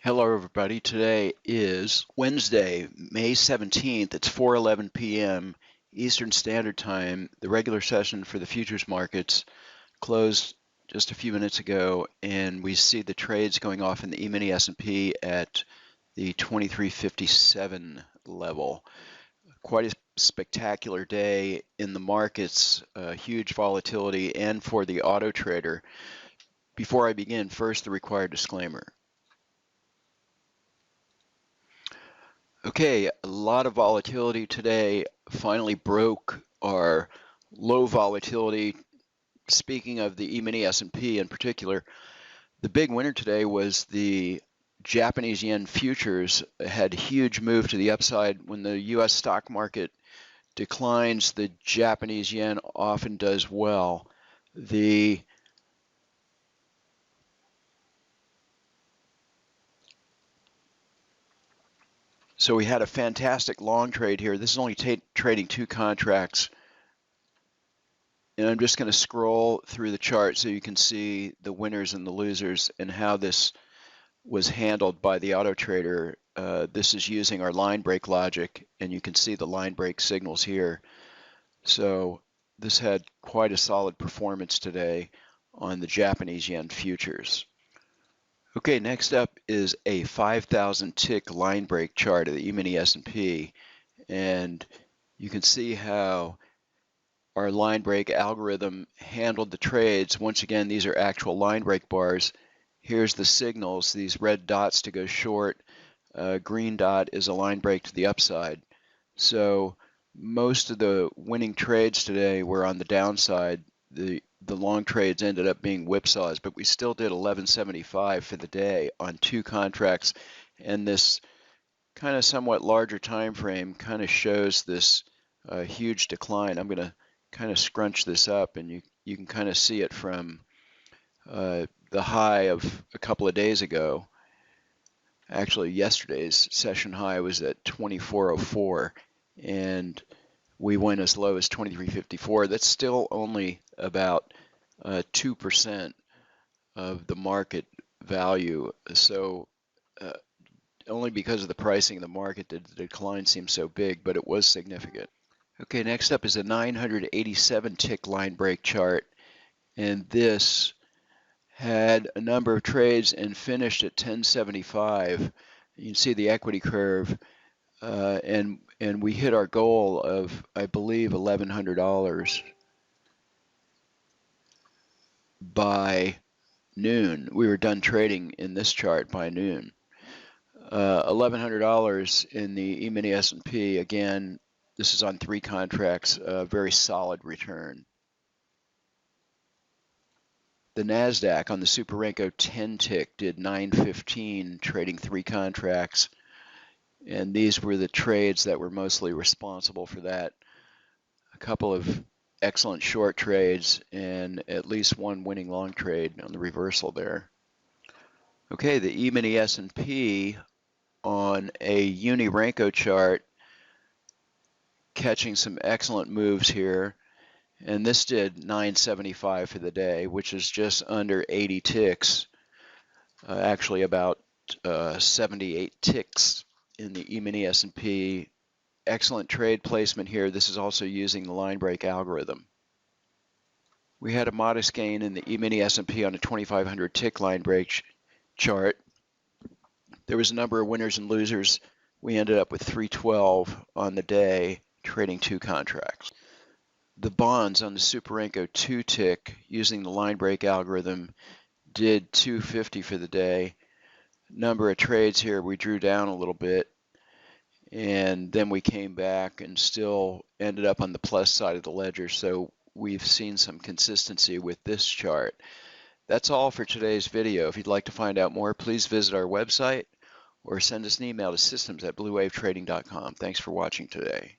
Hello everybody. Today is Wednesday, May 17th. It's 4:11 p.m. Eastern Standard Time. The regular session for the futures markets closed just a few minutes ago, and we see the trades going off in the E-mini S&P at the 2357 level. Quite a spectacular day in the markets, huge volatility, and for the auto trader. Before I begin, first the required disclaimer. Okay, a lot of volatility today. Finally broke our low volatility. Speaking of the E-mini S&P in particular, the big winner today was the Japanese yen futures. Had a huge move to the upside. When the US stock market declines, the Japanese yen often does well. So we had a fantastic long trade here. This is only trading two contracts. And I'm just going to scroll through the chart so you can see the winners and the losers and how this was handled by the auto trader. This is using our line break logic, and you can see the line break signals here. So this had quite a solid performance today on the Japanese yen futures. Okay, next up is a 5,000 tick line break chart of the E-mini S&P, and you can see how our line break algorithm handled the trades. Once again, these are actual line break bars. Here's the signals, these red dots to go short. Green dot is a line break to the upside. So most of the winning trades today were on the downside. The long trades ended up being whipsaws, but we still did 1175 for the day on two contracts, and this kind of somewhat larger time frame kind of shows this huge decline. I'm going to kind of scrunch this up, and you can kind of see it from the high of a couple of days ago. Actually, yesterday's session high was at 2404, and we went as low as 2354. That's still only about 2% of the market value. So only because of the pricing in the market did the decline seem so big, but it was significant. Okay, next up is a 987 tick line break chart, and this had a number of trades and finished at 1075. You can see the equity curve, and we hit our goal of, I believe, $1,100 by noon. We were done trading in this chart by noon. $1,100 in the E-mini S&P. Again, this is on three contracts, a very solid return. The NASDAQ on the Super Renko 10 tick did 915, trading three contracts. And these were the trades that were mostly responsible for that. A couple of excellent short trades and at least one winning long trade on the reversal there. Okay, the E-mini S&P on a Uni Renko chart catching some excellent moves here, and this did 975 for the day, which is just under 80 ticks, actually about 78 ticks in the E-mini S&P. Excellent trade placement here. This is also using the line break algorithm. We had a modest gain in the E-mini S&P on a 2500 tick line break chart. There was a number of winners and losers. We ended up with 312 on the day, trading two contracts. The bonds on the Super Renko 2 tick using the line break algorithm did 250 for the day. Number of trades here, we drew down a little bit, and then we came back and still ended up on the plus side of the ledger. So we've seen some consistency with this chart. That's all for today's video. If you'd like to find out more, please visit our website or send us an email to systems@bluewavetrading.com. Thanks for watching today.